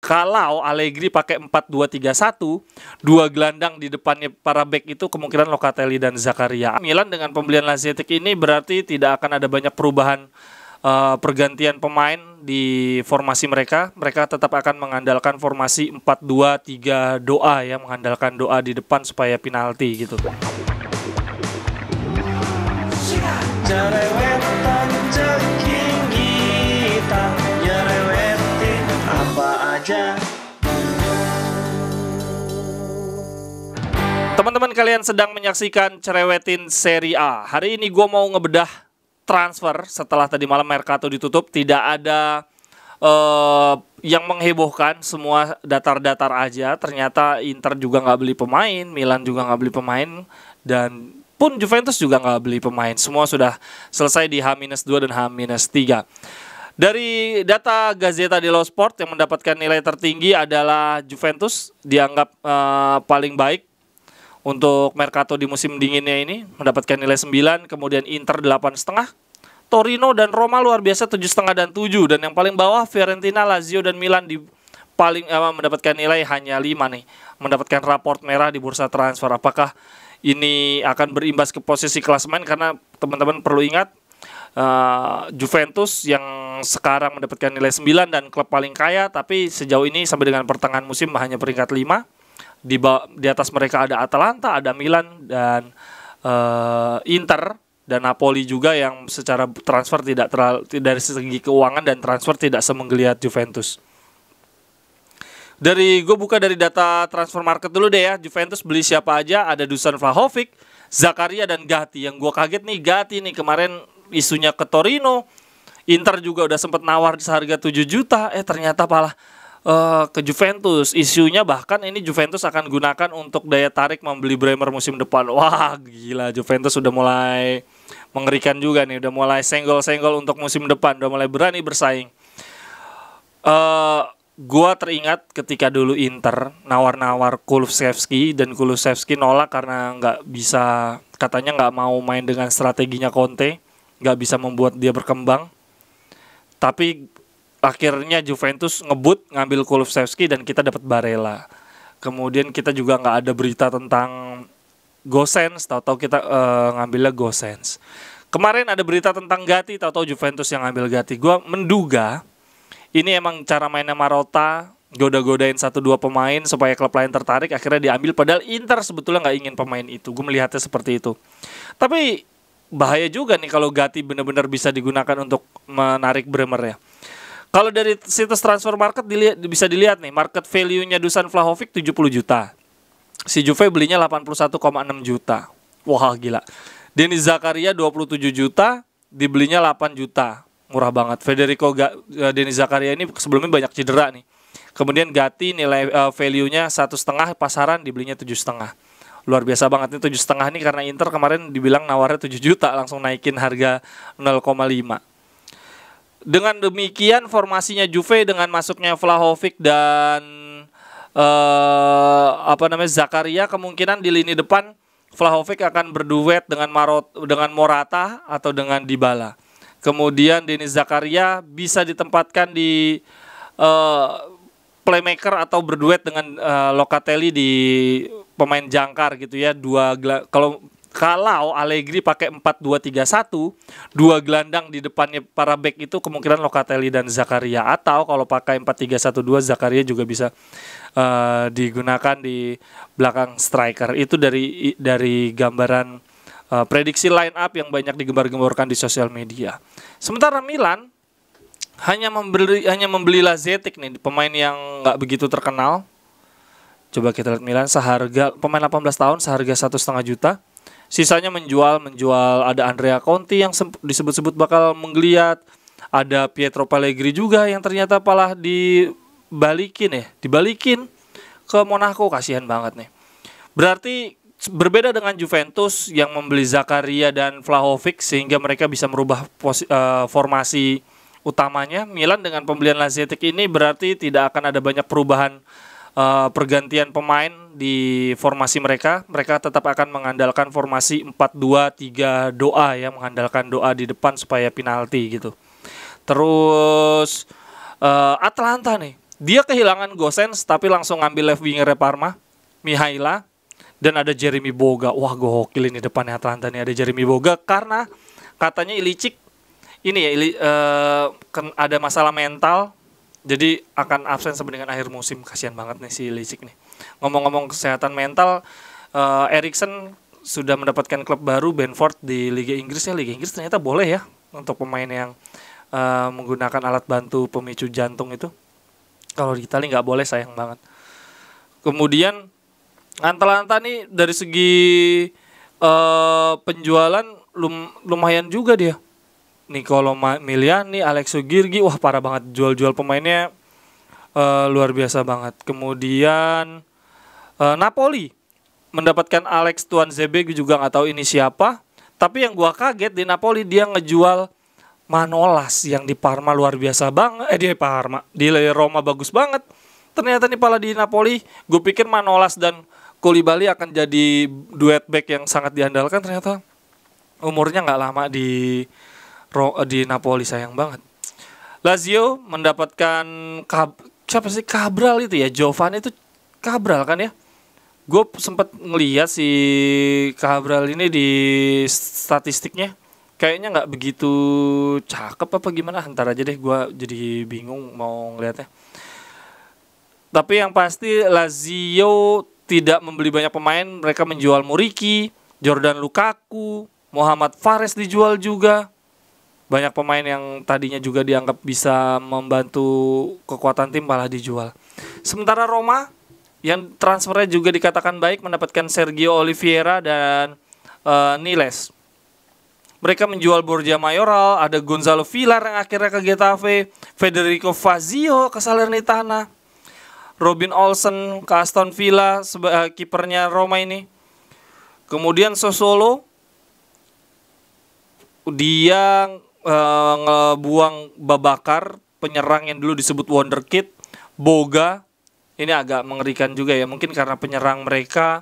kalau Allegri pakai 4-2-3-1, dua gelandang di depannya para back itu kemungkinan Locatelli dan Zakaria. Milan dengan pembelian Lazetic ini berarti tidak akan ada banyak perubahan pergantian pemain di formasi mereka. Mereka tetap akan mengandalkan formasi 4-2-3 doa ya, mengandalkan doa di depan supaya penalti gitu. Jerewetan ceking kita, nyerewetin apa aja. Teman-teman, kalian sedang menyaksikan Cerewetin Serie A. Hari ini gue mau ngebedah transfer setelah tadi malam Mercato ditutup. Tidak ada yang menghebohkan, semua datar-datar aja. Ternyata Inter juga nggak beli pemain, Milan juga nggak beli pemain, dan pun Juventus juga nggak beli pemain. Semua sudah selesai di H-2 dan H-3. Dari data Gazzetta dello Sport yang mendapatkan nilai tertinggi adalah Juventus, dianggap paling baik untuk Mercato di musim dinginnya ini, mendapatkan nilai 9, kemudian Inter 8,5, Torino dan Roma luar biasa 7,5 dan 7, dan yang paling bawah Fiorentina, Lazio dan Milan di paling mendapatkan nilai hanya 5 nih, mendapatkan raport merah di bursa transfer. Apakah ini akan berimbas ke posisi klasemen? Karena teman-teman perlu ingat, Juventus yang sekarang mendapatkan nilai 9 dan klub paling kaya, tapi sejauh ini sampai dengan pertengahan musim hanya peringkat 5. Di atas mereka ada Atalanta, ada Milan, dan Inter, dan Napoli juga yang secara transfer tidak terlalu, dari segi keuangan dan transfer tidak semenggeliat Juventus. Gue buka dari data transfer market dulu deh ya. Juventus beli siapa aja? Ada Dusan Vlahovic, Zakaria dan Gatti. Yang gue kaget nih Gatti nih, kemarin isunya ke Torino. Inter juga udah sempat nawar seharga 7 juta. Ternyata malah ke Juventus. Isunya bahkan ini Juventus akan gunakan untuk daya tarik membeli Bremer musim depan. Wah gila, Juventus udah mulai mengerikan juga nih. Udah mulai senggol-senggol untuk musim depan. Udah mulai berani bersaing. Gua teringat ketika dulu Inter nawar-nawar Kulusevski, dan Kulusevski nolak karena nggak bisa, katanya nggak mau main dengan strateginya Conte, nggak bisa membuat dia berkembang. Tapi akhirnya Juventus ngebut ngambil Kulusevski dan kita dapat Barella. Kemudian kita juga nggak ada berita tentang Gosens, tahu-tahu kita ngambilnya Gosens. Kemarin ada berita tentang Gatti, tahu-tahu Juventus yang ngambil Gatti. Gua menduga ini emang cara mainnya Marotta, goda-godain 1-2 pemain supaya klub lain tertarik, akhirnya diambil. Padahal Inter sebetulnya nggak ingin pemain itu. Gue melihatnya seperti itu. Tapi bahaya juga nih kalau Gatti benar-benar bisa digunakan untuk menarik Bremer ya. Kalau dari situs transfer market bisa dilihat nih, market value-nya Dusan Vlahovic 70 juta. Si Juve belinya 81,6 juta. Wah gila. Denis Zakaria 27 juta, dibelinya 8 juta. Murah banget. Denis Zakaria ini sebelumnya banyak cedera nih. Kemudian Gatti nilai value-nya 1,5, pasaran dibelinya 7,5. Luar biasa banget nih 7,5 nih, karena Inter kemarin dibilang nawarnya 7 juta, langsung naikin harga 0,5. Dengan demikian formasinya Juve dengan masuknya Vlahovic dan Zakaria, kemungkinan di lini depan Vlahovic akan berduet dengan Morata atau dengan Dybala. Kemudian Denis Zakaria bisa ditempatkan di playmaker atau berduet dengan Locatelli di pemain jangkar gitu ya. Kalau Allegri pakai 4-2-3-1, dua gelandang di depannya para back itu kemungkinan Locatelli dan Zakaria. Atau kalau pakai 4-3-1-2, Zakaria juga bisa digunakan di belakang striker. Itu dari gambaran prediksi line up yang banyak digembar-gemborkan di sosial media. Sementara Milan hanya membeli Lazetic nih, pemain yang nggak begitu terkenal. Coba kita lihat Milan, seharga pemain 18 tahun seharga 1,5 juta. Sisanya menjual ada Andrea Conti yang disebut-sebut bakal menggeliat. Ada Pietro Pellegrini juga yang ternyata malah dibalikin ke Monaco. Kasihan banget nih. Berarti berbeda dengan Juventus yang membeli Zakaria dan Vlahovic sehingga mereka bisa merubah formasi utamanya. Milan dengan pembelian Lazetic ini berarti tidak akan ada banyak perubahan pergantian pemain di formasi mereka. Mereka tetap akan mengandalkan formasi 4-2-3 doa ya, mengandalkan doa di depan supaya penalti gitu. Terus Atalanta nih. Dia kehilangan Gosens tapi langsung ngambil left winger Parma, Mihaila, dan ada Jeremy Boga. Wah, gokil ini depannya Atalanta nih, ada Jeremy Boga karena katanya Ilicic ini ya kan ada masalah mental, jadi akan absen sampai dengan akhir musim. Kasihan banget nih si Ilicic nih. Ngomong-ngomong kesehatan mental, Eriksen sudah mendapatkan klub baru, Brentford di Liga Inggris ya. Liga Inggris ternyata boleh ya untuk pemain yang menggunakan alat bantu pemicu jantung itu. Kalau di Italia nggak boleh, sayang banget. Kemudian Atalanta nih dari segi penjualan lumayan juga dia. Nicolo Miliani, Alexo Girgi, wah parah banget, jual-jual pemainnya luar biasa banget. Kemudian Napoli mendapatkan Alex Tuanzebe, gue juga nggak tahu ini siapa. Tapi yang gua kaget di Napoli dia ngejual Manolas yang di Parma luar biasa banget. Di Parma, di Roma bagus banget. Ternyata nih pala di Napoli, gue pikir Manolas dan Koulibaly akan jadi duet back yang sangat diandalkan. Ternyata umurnya nggak lama di Napoli, sayang banget. Lazio mendapatkan siapa sih Cabral itu ya? Giovanni itu Cabral kan ya? Gue sempat ngeliat si Cabral ini di statistiknya. Kayaknya nggak begitu cakep apa gimana, ntar aja deh, gue jadi bingung mau ngeliatnya. Tapi yang pasti Lazio tidak membeli banyak pemain, mereka menjual Muriqi, Jordan Lukaku, Muhammad Fares dijual juga. Banyak pemain yang tadinya juga dianggap bisa membantu kekuatan tim malah dijual. Sementara Roma yang transfernya juga dikatakan baik mendapatkan Sergio Oliveira dan Niles. Mereka menjual Borja Mayoral, ada Gonzalo Villar yang akhirnya ke Getafe, Federico Fazio ke Salernitana, Robin Olsen ke Aston Villa kipernya Roma ini. Kemudian Sassuolo dia ngebuang Babakar, penyerang yang dulu disebut wonderkid. Boga ini agak mengerikan juga ya, mungkin karena penyerang mereka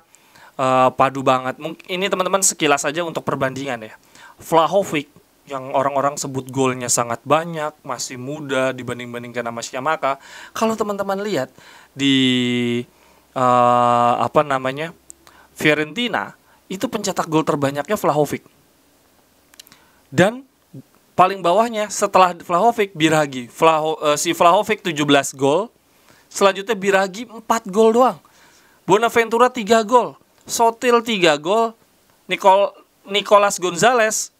padu banget. Ini teman-teman sekilas saja untuk perbandingan ya. Vlahovic yang orang-orang sebut golnya sangat banyak, masih muda dibanding-bandingkan sama Scamacca. Kalau teman-teman lihat di Fiorentina, itu pencetak gol terbanyaknya Vlahovic. Dan paling bawahnya setelah Vlahovic, Biragi. Si Vlahovic 17 gol, selanjutnya Biragi 4 gol doang. Bonaventura 3 gol, Sotil 3 gol, Nicolas Gonzalez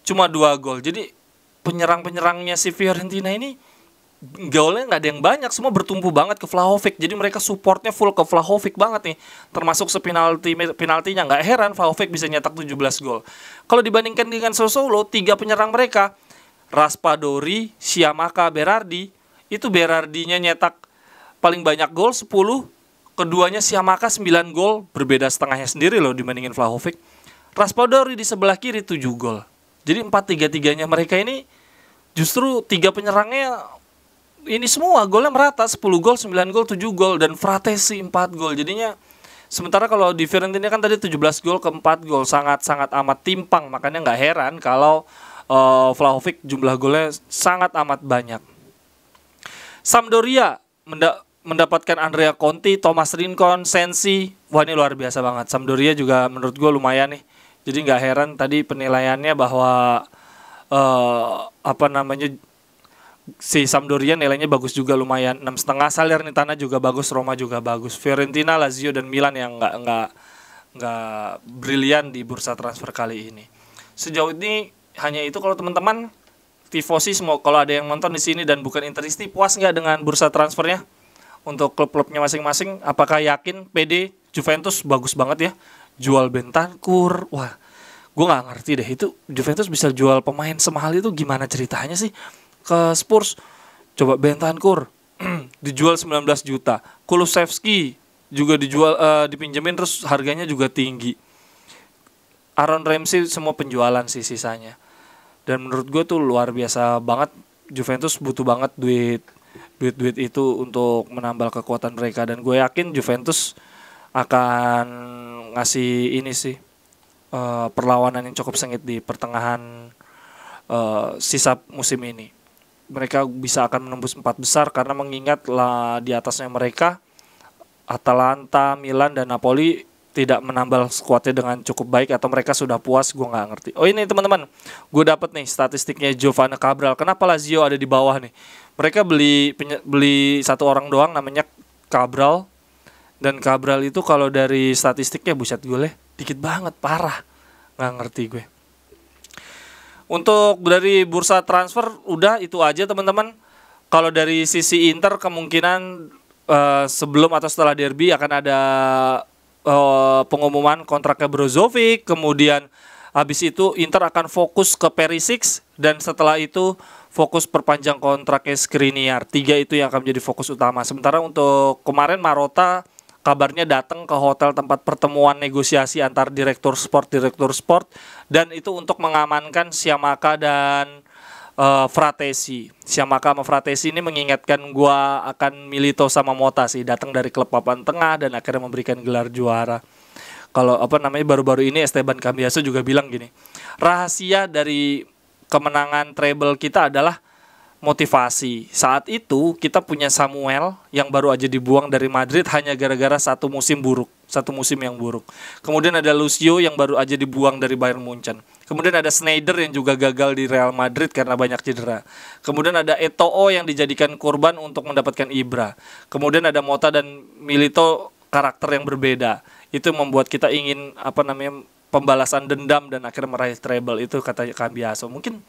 cuma 2 gol. Jadi penyerang-penyerangnya si Fiorentina ini golnya nggak ada yang banyak, semua bertumpu banget ke Vlahovic. Jadi mereka supportnya full ke Vlahovic banget nih. Termasuk penaltinya, nggak heran Vlahovic bisa nyetak 17 gol. Kalau dibandingkan dengan Sassuolo, 3 penyerang mereka, Raspadori, Scamacca, Berardi, itu Berardinya nyetak paling banyak gol 10, keduanya Scamacca 9 gol, berbeda setengahnya sendiri loh dibandingin Vlahovic. Raspadori di sebelah kiri 7 gol. Jadi 4-3-3-nya mereka ini justru 3 penyerangnya ini semua golnya merata, 10 gol, 9 gol, 7 gol, dan Fratesi 4 gol. Jadinya sementara kalau di Fiorentina kan tadi 17 gol ke 4 gol, sangat-sangat amat timpang. Makanya nggak heran kalau Vlahovic jumlah golnya sangat amat banyak. Sampdoria mendapatkan Andrea Conti, Thomas Rincon, Sensi. Wah, ini luar biasa banget. Sampdoria juga menurut gue lumayan nih. Jadi nggak heran tadi penilaiannya bahwa si Sampdoria nilainya bagus juga, lumayan 6,5. Salernitana juga bagus, Roma juga bagus. Fiorentina, Lazio dan Milan yang nggak brilian di bursa transfer kali ini. Sejauh ini hanya itu. Kalau teman-teman tifosi semua, kalau ada yang nonton di sini dan bukan Interisti, puas nggak dengan bursa transfernya untuk klub-klubnya masing-masing? Apakah yakin PD Juventus bagus banget ya? Jual Bentancur, wah, gue nggak ngerti deh itu Juventus bisa jual pemain semahal itu, gimana ceritanya sih ke Spurs? Coba Bentancur dijual 19 juta, Kulusevski juga dijual, dipinjemin terus harganya juga tinggi. Aaron Ramsey semua penjualan sih sisanya. Dan menurut gue tuh luar biasa banget, Juventus butuh banget duit itu untuk menambal kekuatan mereka. Dan gue yakin Juventus akan ngasih ini sih perlawanan yang cukup sengit di pertengahan sisa musim ini. mereka bisa akan menembus 4 besar karena mengingat lah di atasnya mereka Atalanta, Milan dan Napoli tidak menambal skuadnya dengan cukup baik atau mereka sudah puas, gue nggak ngerti. Oh ini teman-teman, gue dapet nih statistiknya Giovanni Cabral. Kenapa Lazio ada di bawah nih? Mereka beli satu orang doang namanya Cabral, dan Cabral itu kalau dari statistiknya buset golnya dikit banget, parah, nggak ngerti gue. Untuk dari bursa transfer udah itu aja teman-teman. Kalau dari sisi Inter kemungkinan sebelum atau setelah derby akan ada pengumuman kontraknya Brozovic, kemudian habis itu Inter akan fokus ke Perisic dan setelah itu fokus perpanjang kontraknya Skriniar. 3 itu yang akan menjadi fokus utama. Sementara untuk kemarin Marotta kabarnya datang ke hotel tempat pertemuan negosiasi antar direktur sport dan itu untuk mengamankan Scamacca dan Fratesi. Scamacca sama Fratesi ini mengingatkan gua akan Milito sama Motta sih, datang dari klub papan tengah dan akhirnya memberikan gelar juara. Kalau baru-baru ini Esteban Cambiaso juga bilang gini, rahasia dari kemenangan treble kita adalah motivasi. Saat itu kita punya Samuel yang baru aja dibuang dari Madrid hanya gara-gara satu musim yang buruk. Kemudian ada Lucio yang baru aja dibuang dari Bayern Munchen. Kemudian ada Sneijder yang juga gagal di Real Madrid karena banyak cedera. Kemudian ada Eto'o yang dijadikan korban untuk mendapatkan Ibra. Kemudian ada Motta dan Milito, karakter yang berbeda. Itu membuat kita ingin pembalasan dendam dan akhirnya meraih treble. Itu kata Cambiaso. Mungkin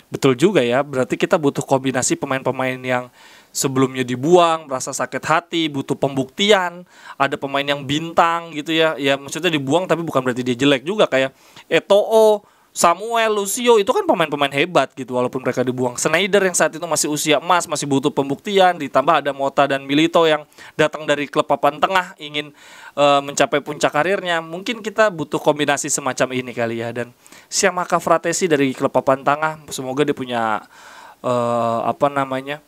betul juga ya, berarti kita butuh kombinasi pemain-pemain yang sebelumnya dibuang, merasa sakit hati, butuh pembuktian. Ada pemain yang bintang gitu ya. Ya maksudnya dibuang tapi bukan berarti dia jelek juga, kayak Eto'o, Samuel, Lucio itu kan pemain-pemain hebat gitu walaupun mereka dibuang. Sneijder yang saat itu masih usia emas, masih butuh pembuktian, ditambah ada Motta dan Milito yang datang dari klub papan tengah ingin mencapai puncak karirnya. Mungkin kita butuh kombinasi semacam ini kali ya. Dan Scamacca Fratesi dari klub papan tengah, semoga dia punya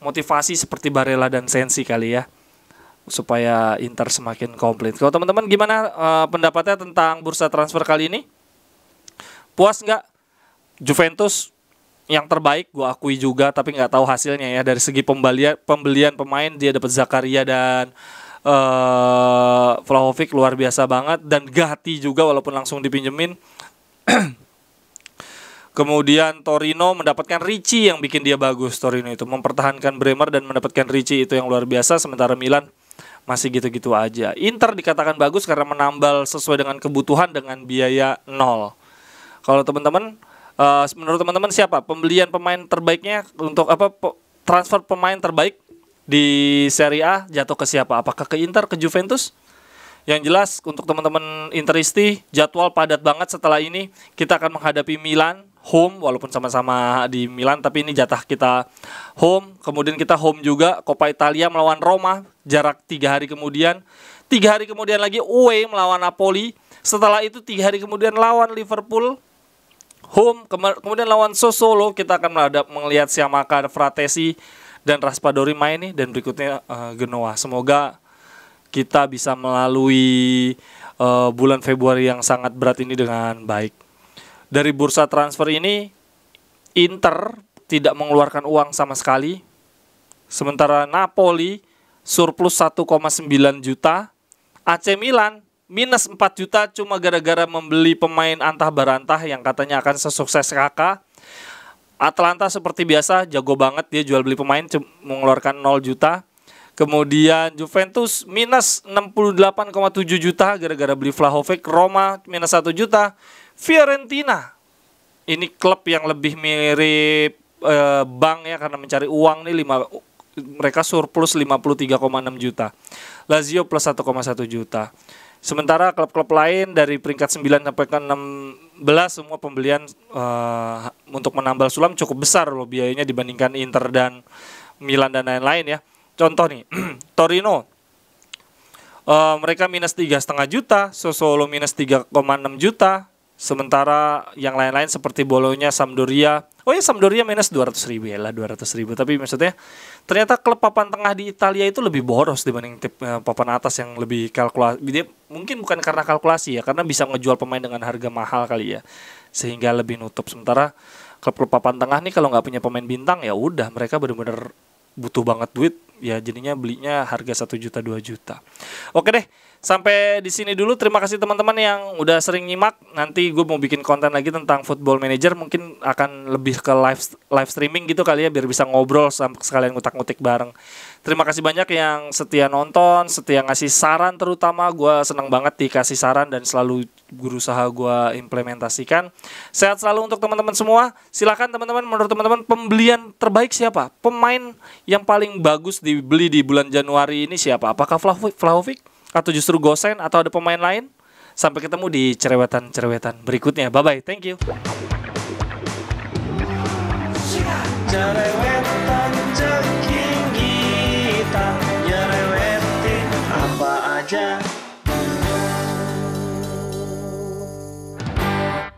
motivasi seperti Barella dan Sensi kali ya, supaya Inter semakin komplit. Kalau teman-teman gimana pendapatnya tentang bursa transfer kali ini? Puas nggak? Juventus yang terbaik, gue akui juga, tapi nggak tahu hasilnya ya. Dari segi pembelian pemain, dia dapat Zakaria dan Vlahovic luar biasa banget, dan Gatti juga walaupun langsung dipinjemin. Kemudian Torino mendapatkan Ricci yang bikin dia bagus. Torino itu mempertahankan Bremer dan mendapatkan Ricci itu yang luar biasa. Sementara Milan masih gitu-gitu aja. Inter dikatakan bagus karena menambal sesuai dengan kebutuhan dengan biaya 0. Kalau teman-teman, menurut teman-teman siapa pembelian pemain terbaiknya untuk transfer pemain terbaik di Serie A jatuh ke siapa? Apakah ke Inter, ke Juventus? Yang jelas untuk teman-teman Interisti, jadwal padat banget setelah ini. Kita akan menghadapi Milan home, walaupun sama-sama di Milan, tapi ini jatah kita home. Kemudian kita home juga Coppa Italia melawan Roma, jarak 3 hari kemudian. 3 hari kemudian lagi away melawan Napoli. Setelah itu 3 hari kemudian lawan Liverpool home, kemudian lawan Sassuolo. Kita akan melihat Scamacca, Fratesi dan Raspadori main nih, dan berikutnya Genoa. Semoga kita bisa melalui bulan Februari yang sangat berat ini dengan baik. Dari bursa transfer ini, Inter tidak mengeluarkan uang sama sekali. Sementara Napoli surplus 1,9 juta. AC Milan minus 4 juta cuma gara-gara membeli pemain antah barantah yang katanya akan sesukses Kakak. Atalanta seperti biasa jago banget, dia jual beli pemain mengeluarkan 0 juta. Kemudian Juventus minus 68,7 juta gara-gara beli Vlahovic. Roma minus 1 juta. Fiorentina, ini klub yang lebih mirip bank ya karena mencari uang nih, mereka surplus 53,6 juta. Lazio plus 1,1 juta. Sementara klub-klub lain dari peringkat 9 sampai ke 16 semua pembelian untuk menambal sulam cukup besar loh biayanya dibandingkan Inter dan Milan dan lain-lain ya. Contoh nih, Torino mereka minus 3,5 juta, Sassuolo minus 3,6 juta. Sementara yang lain-lain seperti Bologna, Sampdoria, Sampdoria minus 200.000 ya lah, 200.000. Tapi maksudnya ternyata klub papan tengah di Italia itu lebih boros dibanding papan atas yang lebih kalkulasi. Dia mungkin bukan karena kalkulasi ya, karena bisa ngejual pemain dengan harga mahal kali ya, sehingga lebih nutup. Sementara klub-klub papan tengah nih kalau nggak punya pemain bintang ya udah mereka benar-benar butuh banget duit ya, jadinya belinya harga 1 juta 2 juta. Oke deh, sampai di sini dulu. Terima kasih teman-teman yang udah sering nyimak. Nanti gue mau bikin konten lagi tentang Football Manager, mungkin akan lebih ke live streaming gitu kali ya, biar bisa ngobrol sampai sekalian ngutak-ngutik bareng. Terima kasih banyak yang setia nonton, setia ngasih saran, terutama gue senang banget dikasih saran dan selalu berusaha gue implementasikan. Sehat selalu untuk teman-teman semua. Silakan teman-teman, menurut teman-teman pembelian terbaik siapa? Pemain yang paling bagus dibeli di bulan Januari ini siapa? Apakah Vlahovic atau justru Gosen atau ada pemain lain? Sampai ketemu di cerewetan-cerewetan berikutnya. Bye-bye, thank you. Cerewet.